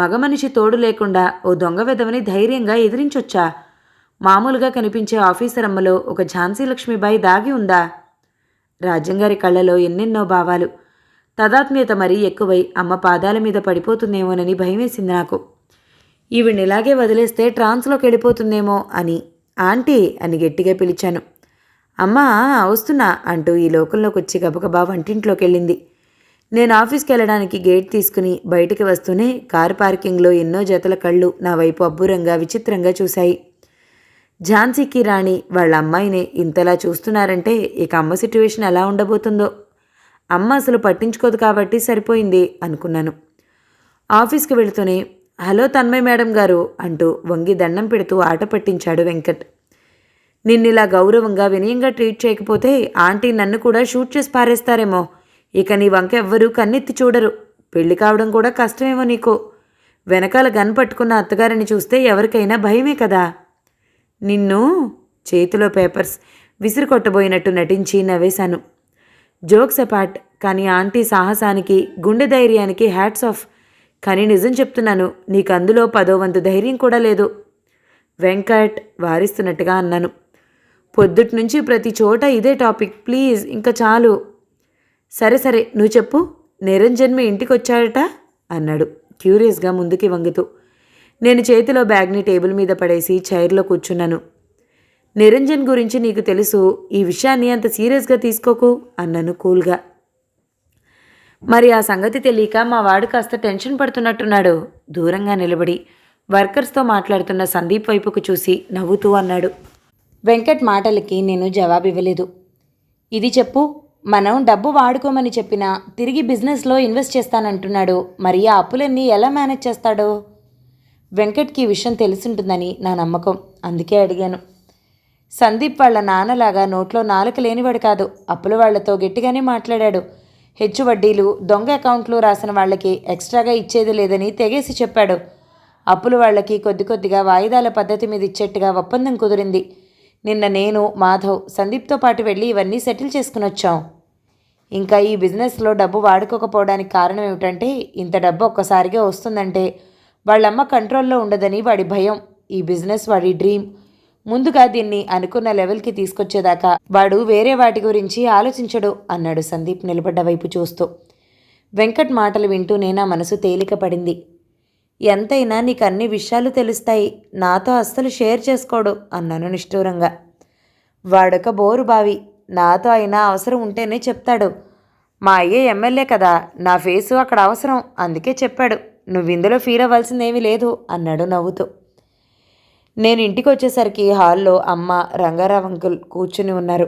మగమనిషి తోడు లేకుండా ఓ దొంగ వెధవని ధైర్యంగా ఎదిరించొచ్చా? మామూలుగా కనిపించే ఆఫీసర్ అమ్మలో ఒక ఝాన్సీ లక్ష్మీబాయి దాగి ఉందా? రాజ్యంగారి కళ్ళలో ఎన్నెన్నో భావాలు. తదాత్మ్యత మరీ ఎక్కువై అమ్మ పాదాల మీద పడిపోతుందేమోనని భయమేసింది నాకు. ఈవినిలాగే వదిలేస్తే ట్రాన్స్లోకి వెళ్ళిపోతుందేమో అని. ఆంటీ అని గట్టిగా పిలిచాను. అమ్మా వస్తున్నా అంటూ ఈ లోకంలోకి వచ్చి గబగబా వంటింట్లోకి వెళ్ళింది. నేను ఆఫీస్కి వెళ్ళడానికి గేట్ తీసుకుని బయటికి వస్తూనే కారు పార్కింగ్లో ఎన్నో జతల కళ్ళు నా వైపు అబ్బురంగా విచిత్రంగా చూశాయి. ఝాన్సీకి రాణి వాళ్ళ అమ్మాయిని ఇంతలా చూస్తున్నారంటే ఇక అమ్మ సిట్యువేషన్ ఎలా ఉండబోతుందో. అమ్మ అసలు పట్టించుకోదు కాబట్టి సరిపోయింది అనుకున్నాను. ఆఫీస్కి వెళుతూనే హలో తన్మయ్ మేడం గారు అంటూ వంగి దండం పెడుతూ ఆట పట్టించాడు వెంకట్. నిన్నిలా గౌరవంగా వినయంగా ట్రీట్ చేయకపోతే ఆంటీ నన్ను కూడా షూట్ చేసి పారేస్తారేమో. ఇక నీ వంక ఎవ్వరూ కన్నెత్తి చూడరు. పెళ్లి కావడం కూడా కష్టమేమో నీకు. వెనకాల గన్ పట్టుకున్న అత్తగారిని చూస్తే ఎవరికైనా భయమే కదా. నిన్ను చేతిలో పేపర్స్ విసిరి కొట్టబోయినట్టు నటించి నవ్వేశాను. జోక్స్ అపార్ట్, కానీ ఆంటీ సాహసానికి గుండె ధైర్యానికి హ్యాట్స్ ఆఫ్. కానీ నిజం చెప్తున్నాను, నీకు అందులో 10వ వంతు ధైర్యం కూడా లేదు. వెంకట్ వారిస్తున్నట్టుగా అన్నాను. పొద్దుటి నుంచి ప్రతి చోట ఇదే టాపిక్, ప్లీజ్ ఇంకా చాలు. సరే సరే నువ్వు చెప్పు, నిరంజన్ మీ ఇంటికి వచ్చాడట అన్నాడు క్యూరియస్గా ముందుకి వంగుతూ. నేను చేతిలో బ్యాగ్ని టేబుల్ మీద పడేసి చైర్లో కూర్చున్నాను. నిరంజన్ గురించి నీకు తెలుసు, ఈ విషయాన్ని అంత సీరియస్గా తీసుకోకు అన్నాను కూల్గా. మరి ఆ సంగతి తెలియక మా వాడు కాస్త టెన్షన్ పడుతున్నట్టున్నాడు. దూరంగా నిలబడి వర్కర్స్తో మాట్లాడుతున్న సందీప్ వైపుకు చూసి నవ్వుతూ అన్నాడు. వెంకట్ మాటలకి నేను జవాబివ్వలేదు. ఇది చెప్పు, మనం డబ్బు వాడుకోమని చెప్పినా తిరిగి బిజినెస్లో ఇన్వెస్ట్ చేస్తానంటున్నాడు. మరి ఆ అప్పులన్నీ ఎలా మేనేజ్ చేస్తాడో? వెంకట్కి ఈ విషయం తెలిసింటుందని నా నమ్మకం, అందుకే అడిగాను. సందీప్ వాళ్ళ నాన్నలాగా నోట్లో నాలుక లేనివాడు కాదు. అప్పుల వాళ్లతో గట్టిగానే మాట్లాడాడు. హెచ్చు వడ్డీలు, దొంగ అకౌంట్లు రాసిన వాళ్ళకి ఎక్స్ట్రాగా ఇచ్చేది లేదని తెగేసి చెప్పాడు. అప్పుల వాళ్ళకి కొద్ది కొద్దిగా వాయిదాల పద్ధతి మీద ఇచ్చేట్టుగా ఒప్పందం కుదిరింది. నిన్న నేను, మాధవ్, సందీప్తో పాటు వెళ్ళి ఇవన్నీ సెటిల్ చేసుకుని వచ్చాం. ఇంకా ఈ బిజినెస్లో డబ్బు వాడుకోకపోవడానికి కారణం ఏమిటంటే, ఇంత డబ్బు ఒక్కసారిగా వస్తుందంటే వాళ్ళమ్మ కంట్రోల్లో ఉండదని వాడి భయం. ఈ బిజినెస్ వాడి డ్రీమ్. ముందుగా దీన్ని అనుకున్న లెవెల్కి తీసుకొచ్చేదాకా వాడు వేరే వాటి గురించి ఆలోచించడు అన్నాడు సందీప్ నిలబడ్డ వైపు చూస్తూ. వెంకట్ మాటలు వింటూనే నా మనసు తేలిక పడింది. ఎంతైనా నీకు అన్ని విషయాలు తెలుస్తాయి, నాతో అస్సలు షేర్ చేసుకోడు అన్నాను నిష్ఠూరంగా. వాడొక బోరు బావి, నాతో అయినా అవసరం ఉంటేనే చెప్తాడు. మా అయ్యే ఎమ్మెల్యే కదా, నా ఫేసు అక్కడ అవసరం, అందుకే చెప్పాడు. నువ్వు ఇందులో ఫీల్ అవ్వాల్సిందేమీ లేదు అన్నాడు నవ్వుతూ. నేను ఇంటికి వచ్చేసరికి హాల్లో అమ్మ, రంగారావు అంకుల్ కూర్చుని ఉన్నారు.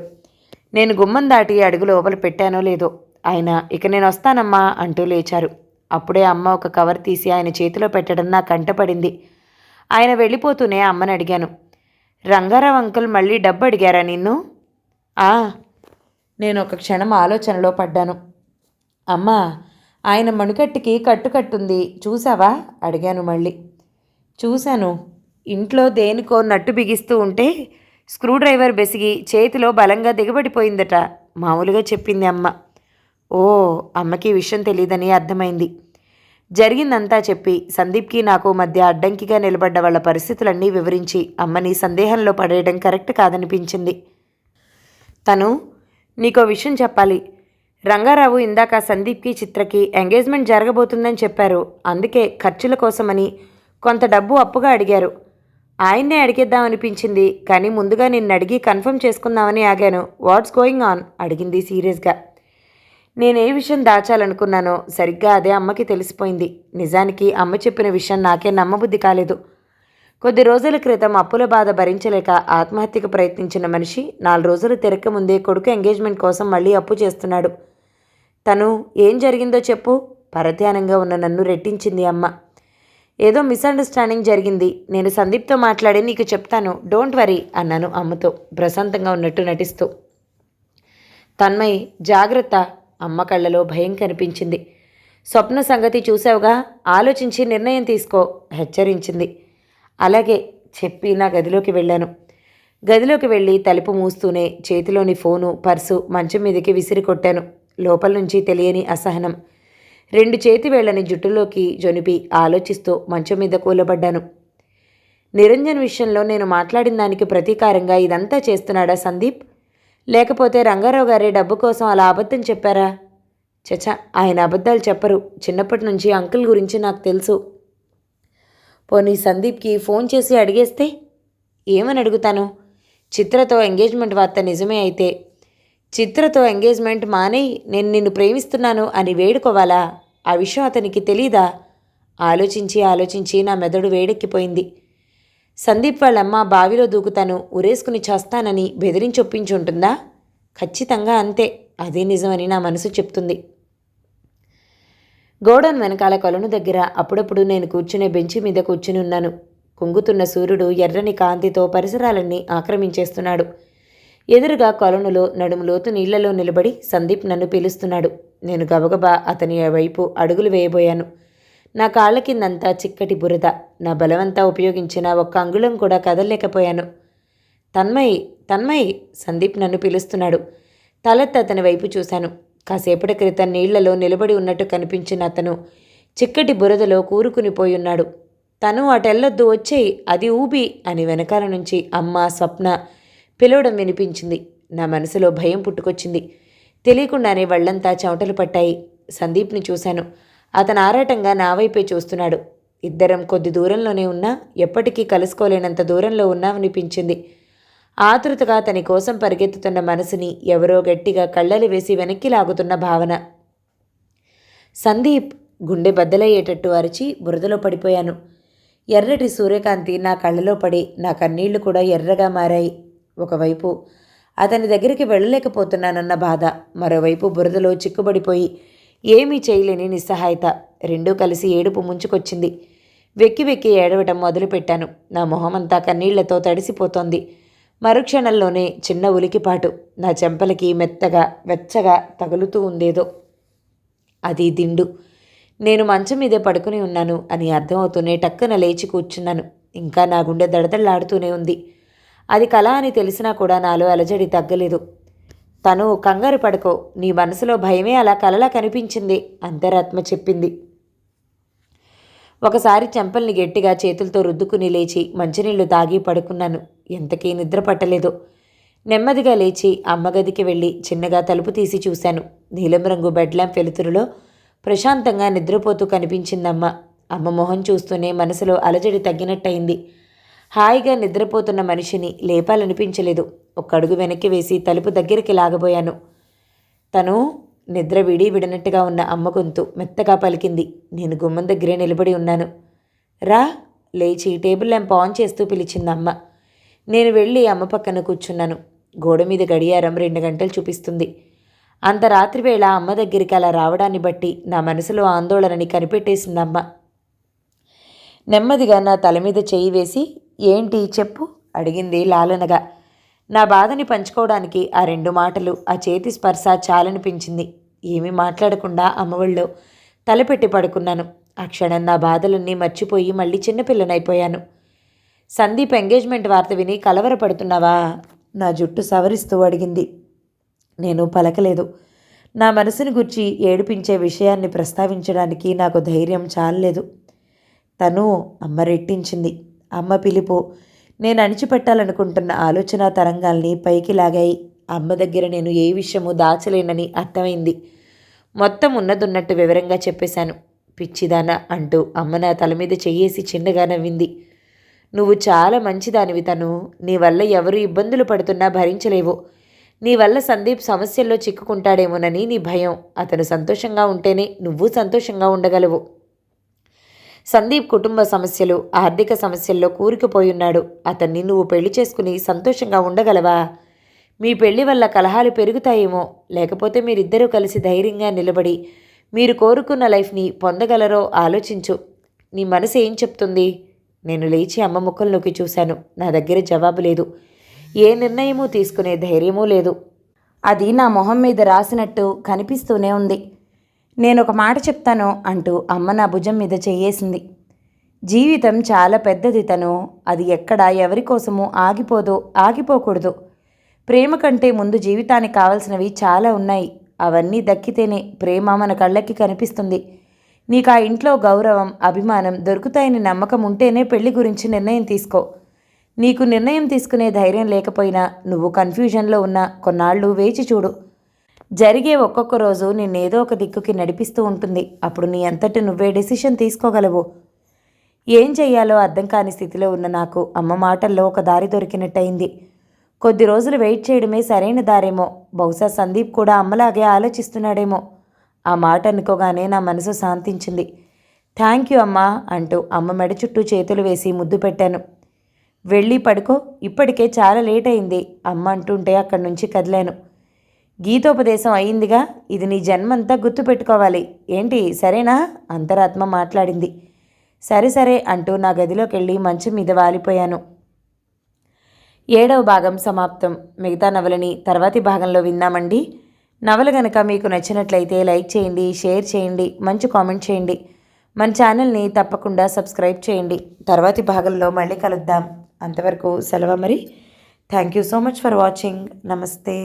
నేను గుమ్మం దాటి అడుగు లోపల పెట్టానో లేదో ఆయన ఇక నేను వస్తానమ్మా అంటూ లేచారు. అప్పుడే అమ్మ ఒక కవర్ తీసి ఆయన చేతిలో పెట్టడం నా కంటపడింది. ఆయన వెళ్ళిపోతూనే అమ్మని అడిగాను, రంగారావు అంకుల్ మళ్ళీ డబ్బు అడిగారా నిన్ను? నేను ఒక క్షణం ఆలోచనలో పడ్డాను. అమ్మా, ఆయన మణుకట్టుకి కట్టుకట్టుంది చూసావా అడిగాను మళ్ళీ. చూశాను. ఇంట్లో దేనికో నట్టు బిగిస్తూ ఉంటే స్క్రూ డ్రైవర్ బెసిగి చేతిలో బలంగా దిగబడిపోయిందట మామూలుగా చెప్పింది అమ్మ. ఓ, అమ్మకి విషయం తెలియదని అర్థమైంది. జరిగిందంతా చెప్పి సందీప్కి నాకు మధ్య అడ్డంకిగా నిలబడ్డ వాళ్ళ పరిస్థితులన్నీ వివరించి అమ్మని సందేహంలో పడేయడం కరెక్ట్ కాదనిపించింది. తను నీకో విషయం చెప్పాలి. రంగారావు ఇందాక సందీప్కి, చిత్రకి ఎంగేజ్మెంట్ జరగబోతుందని చెప్పారు. అందుకే ఖర్చుల కోసమని కొంత డబ్బు అప్పుగా అడిగారు. ఆయన్నే అడిగేద్దామనిపించింది, కానీ ముందుగా నిన్ను అడిగి కన్ఫర్మ్ చేసుకుందామని ఆగాను. వాట్స్ గోయింగ్ ఆన్ అడిగింది సీరియస్గా. నేనే విషయం దాచాలనుకున్నానో సరిగ్గా అదే అమ్మకి తెలిసిపోయింది. నిజానికి అమ్మ చెప్పిన విషయం నాకే నమ్మబుద్ధి కాలేదు. కొద్ది రోజుల క్రితం అప్పుల బాధ భరించలేక ఆత్మహత్యకు ప్రయత్నించిన మనిషి 4 రోజులు తిరక్క ముందే కొడుకు ఎంగేజ్మెంట్ కోసం మళ్ళీ అప్పు చేస్తున్నాడు. తను ఏం జరిగిందో చెప్పు, పరధ్యానంగా ఉన్న నన్ను రెట్టించింది అమ్మ. ఏదో మిస్అండర్స్టాండింగ్ జరిగింది, నేను సందీప్తో మాట్లాడి నీకు చెప్తాను, డోంట్ వరీ అన్నాను అమ్మతో ప్రశాంతంగా ఉన్నట్టు నటిస్తూ. తన్మయ్ జాగ్రత్త, అమ్మ కళ్ళలో భయం కనిపించింది. స్వప్న సంగతి చూసావుగా, ఆలోచించి నిర్ణయం తీసుకో హెచ్చరించింది. అలాగే చెప్పి నా గదిలోకి వెళ్ళాను. గదిలోకి వెళ్ళి తలుపు మూస్తూనే చేతిలోని ఫోను, పర్సు మంచం మీదకి విసిరి కొట్టాను. లోపల నుంచి తెలియని అసహనం. 2 చేతివేళ్లని జుట్టులోకి జొనిపి ఆలోచిస్తూ మంచం మీద కూలబడ్డాను. నిరంజన్ విషయంలో నేను మాట్లాడిన దానికి ప్రతీకారంగా ఇదంతా చేస్తున్నాడా సందీప్? లేకపోతే రంగారావు గారే డబ్బు కోసం అలా అబద్ధం చెప్పారా? చచ, ఆయన అబద్ధాలు చెప్పరు. చిన్నప్పటి నుంచి అంకుల్ గురించి నాకు తెలుసు. పోనీ సందీప్కి ఫోన్ చేసి అడిగేస్తే? ఏమని అడుగుతాను? చిత్రతో ఎంగేజ్మెంట్ వార్త నిజమే అయితే చిత్రతో ఎంగేజ్మెంట్ మానేయి, నేను నిన్ను ప్రేమిస్తున్నాను అని వేడుకోవాలా? ఆ విషయం అతనికి తెలీదా? ఆలోచించి ఆలోచించి నా మెదడు వేడెక్కిపోయింది. సందీప్ వాళ్ళమ్మ బావిలో దూకుతాను, ఉరేసుకుని చేస్తానని బెదిరించొప్పించుంటుందా? ఖచ్చితంగా అంతే. అదే నిజమని నా మనసు చెప్తుంది. గోడౌన్ వెనకాల కొలను దగ్గర అప్పుడప్పుడు నేను కూర్చునే బెంచి మీద కూర్చుని ఉన్నాను. కుంగుతున్న సూర్యుడు ఎర్రని కాంతితో పరిసరాలన్నీ ఆక్రమించేస్తున్నాడు. ఎదురుగా కొలనులో నడుములోతు నీళ్లలో నిలబడి సందీప్ నన్ను పిలుస్తున్నాడు. నేను గబగబా అతని వైపు అడుగులు వేయబోయాను. నా కాళ్ల కిందంతా చిక్కటి బురద. నా బలవంతా ఉపయోగించిన ఒక్క అంగుళం కూడా కదలలేకపోయాను. తన్మయ్, తన్మయ్, సందీప్ నన్ను పిలుస్తున్నాడు. తలెత్తి అతని వైపు చూశాను. కాసేపటి క్రితం నీళ్లలో నిలబడి ఉన్నట్టు కనిపించిన అతను చిక్కటి బురదలో కూరుకునిపోయున్నాడు. తను అటెల్లొద్దు, వచ్చేయి, అది ఊబి అని వెనకాల నుంచి అమ్మ, స్వప్న పిలవడం వినిపించింది. నా మనసులో భయం పుట్టుకొచ్చింది. తెలియకుండానే వళ్లంతా చెమటలు పట్టాయి. సందీప్ని చూశాను. అతను ఆరాటంగా నా వైపే చూస్తున్నాడు. ఇద్దరం కొద్ది దూరంలోనే ఉన్నా, ఎప్పటికీ కలుసుకోలేనంత దూరంలో ఉన్నామనిపించింది. ఆతృతగా అతని కోసం పరిగెత్తుతున్న మనసుని ఎవరో గట్టిగా కళ్ళలు వేసి వెనక్కి లాగుతున్న భావన. సందీప్! గుండె బద్దలయ్యేటట్టు అరిచి బురదలో పడిపోయాను. ఎర్రటి సూర్యకాంతి నా కళ్ళలో పడి నా కన్నీళ్లు కూడా ఎర్రగా మారాయి. ఒకవైపు అతని దగ్గరికి వెళ్ళలేకపోతున్నానన్న బాధ, మరోవైపు బురదలో చిక్కుబడిపోయి ఏమీ చేయలేని నిస్సహాయత. రెండూ కలిసి ఏడుపు ముంచుకొచ్చింది. వెక్కి వెక్కి ఏడవటం మొదలుపెట్టాను. నా మొహమంతా కన్నీళ్లతో తడిసిపోతోంది. మరుక్షణంలోనే చిన్న ఉలికిపాటు నా చెంపలకి మెత్తగా వెచ్చగా తగులుతూ ఉందేదో. అది దిండు. నేను మంచం మీదే పడుకుని ఉన్నాను అని అర్థమవుతూనే టక్కున లేచి కూర్చున్నాను. ఇంకా నా గుండె దడదళ్లాడుతూనే ఉంది. అది కళ అని తెలిసినా కూడా నాలో అలజడి తగ్గలేదు. తను కంగారు పడుకో, నీ మనసులో భయమే అలా కలలా కనిపించింది, అంతరాత్మ చెప్పింది. ఒకసారి చెంపల్ని గట్టిగా చేతులతో రుద్దుకుని లేచి మంచినీళ్లు తాగి పడుకున్నాను. ఎంతకీ నిద్ర పట్టలేదు. నెమ్మదిగా లేచి అమ్మగదికి వెళ్ళి చిన్నగా తలుపు తీసి చూశాను. నీలం రంగు బెడ్ ల్యాంప్ వెలుతురులో ప్రశాంతంగా నిద్రపోతూ కనిపించిందమ్మ. అమ్మ మొహం చూస్తూనే మనసులో అలజడి తగ్గినట్టయింది. హాయిగా నిద్రపోతున్న మనిషిని లేపాలనిపించలేదు. ఒక్క అడుగు వెనక్కి వేసి తలుపు దగ్గరికి లాగబోయాను. తను నిద్ర విడినట్టుగా ఉన్న అమ్మ గొంతు మెత్తగా పలికింది. నేను గుమ్మం దగ్గరే నిలబడి ఉన్నాను. రా, లేచి టేబుల్ ల్యాంప్ ఆన్ చేస్తూ పిలిచింది అమ్మ. నేను వెళ్ళి అమ్మ పక్కన కూర్చున్నాను. గోడ మీద గడియారం 2 గంటలు చూపిస్తుంది. అంత రాత్రివేళ అమ్మ దగ్గరికి అలా రావడాన్ని బట్టి నా మనసులో ఆందోళనని కనిపెట్టేసిందమ్మ. నెమ్మదిగా నా తల మీద చేయి వేసి, ఏంటి చెప్పు, అడిగింది లాలనగా. నా బాధని పంచుకోవడానికి ఆ 2 మాటలు, ఆ చేతి స్పర్శ చాలనిపించింది. ఏమీ మాట్లాడకుండా అమ్మఒళ్ళో తలపెట్టి పడుకున్నాను. ఆ క్షణం నా బాధలన్నీ మర్చిపోయి మళ్ళీ చిన్నపిల్లనైపోయాను. సందీప్ ఎంగేజ్మెంట్ వార్త విని కలవరపడుతున్నావా? నా జుట్టు సవరిస్తూ అడిగింది. నేను పలకలేదు. నా మనసుని గుర్చి ఏడిపించే విషయాన్ని ప్రస్తావించడానికి నాకు ధైర్యం చాలలేదు. తను అమ్మ రెట్టించింది. అమ్మ పిలుపు నేను అణిచిపెట్టాలనుకుంటున్న ఆలోచన తరంగాల్ని పైకి లాగాయి. అమ్మ దగ్గర నేను ఏ విషయమూ దాచలేనని అర్థమైంది. మొత్తం ఉన్నదున్నట్టు వివరంగా చెప్పేశాను. పిచ్చిదానా అంటూ అమ్మ నా తల మీద చెయ్యేసి చిన్నగా నవ్వింది. నువ్వు చాలా మంచిదానివి తను. నీ వల్ల ఎవరు ఇబ్బందులు పడుతున్నా భరించలేవు. నీ వల్ల సందీప్ సమస్యల్లో చిక్కుకుంటాడేమోనని నీ భయం. అతను సంతోషంగా ఉంటేనే నువ్వు సంతోషంగా ఉండగలవు. సందీప్ కుటుంబ సమస్యలు, ఆర్థిక సమస్యల్లో కూరుకుపోయున్నాడు. అతన్ని నువ్వు పెళ్లి చేసుకుని సంతోషంగా ఉండగలవా? మీ పెళ్లి వల్ల కలహాలు పెరుగుతాయేమో. లేకపోతే మీరిద్దరూ కలిసి ధైర్యంగా నిలబడి మీరు కోరుకున్న లైఫ్ని పొందగలరో ఆలోచించు. నీ మనసు ఏం చెప్తుంది? నేను లేచి అమ్మ ముఖంలోకి చూశాను. నా దగ్గర జవాబు లేదు. ఏ నిర్ణయమూ తీసుకునే ధైర్యమూ లేదు. అది నా మొహం మీద రాసినట్టు కనిపిస్తూనే ఉంది. నేను ఒక మాట చెప్తాను అంటూ అమ్మ నా భుజం మీద చెయ్యేసింది. జీవితం చాలా పెద్దది తను. అది ఎక్కడ ఎవరి కోసమూ ఆగిపోకూడదు. ప్రేమ కంటే ముందు జీవితానికి కావలసినవి చాలా ఉన్నాయి. అవన్నీ దక్కితేనే ప్రేమ మన కళ్ళకి కనిపిస్తుంది. నీకు ఆ ఇంట్లో గౌరవం, అభిమానం దొరుకుతాయని నమ్మకం ఉంటేనే పెళ్లి గురించి నిర్ణయం తీసుకో. నీకు నిర్ణయం తీసుకునే ధైర్యం లేకపోయినా, నువ్వు కన్ఫ్యూజన్లో ఉన్న కొన్నాళ్ళు వేచి చూడు. జరిగే ఒక్కొక్క రోజు నిన్నేదో ఒక దిక్కుకి నడిపిస్తూ ఉంటుంది. అప్పుడు నీ అంతటి నువ్వే డెసిషన్ తీసుకోగలవు. ఏం చెయ్యాలో అర్థం కాని స్థితిలో ఉన్న నాకు అమ్మ మాటల్లో ఒక దారి దొరికినట్టయింది. కొద్ది రోజులు వెయిట్ చేయడమే సరైన దారేమో. బహుశా సందీప్ కూడా అమ్మలాగే ఆలోచిస్తున్నాడేమో. ఆ మాట అనుకోగానే నా మనసు శాంతించింది. థ్యాంక్ యూ అమ్మా అంటూ అమ్మ మెడ చుట్టూ చేతులు వేసి ముద్దు పెట్టాను. వెళ్ళి పడుకో, ఇప్పటికే చాలా లేట్ అయింది అమ్మ అంటుంటే అక్కడి నుంచి కదిలాను. గీతోపదేశం అయిందిగా, ఇది నీ జన్మంతా గుర్తుపెట్టుకోవాలి ఏంటి, సరేనా? అంతరాత్మ మాట్లాడింది. సరే సరే అంటూ నా గదిలోకి వెళ్ళి మంచం మీద వాలిపోయాను. 7వ భాగం సమాప్తం. మిగతా నవలని తర్వాతి భాగంలో విందామండి. నవల గనక మీకు నచ్చినట్లయితే లైక్ చేయండి, షేర్ చేయండి, మంచి కామెంట్ చేయండి. మన ఛానల్ని తప్పకుండా సబ్స్క్రైబ్ చేయండి. తర్వాతి భాగంలో మళ్ళీ కలుద్దాం. అంతవరకు సెలవు మరి. Thank you so much for watching. నమస్తే.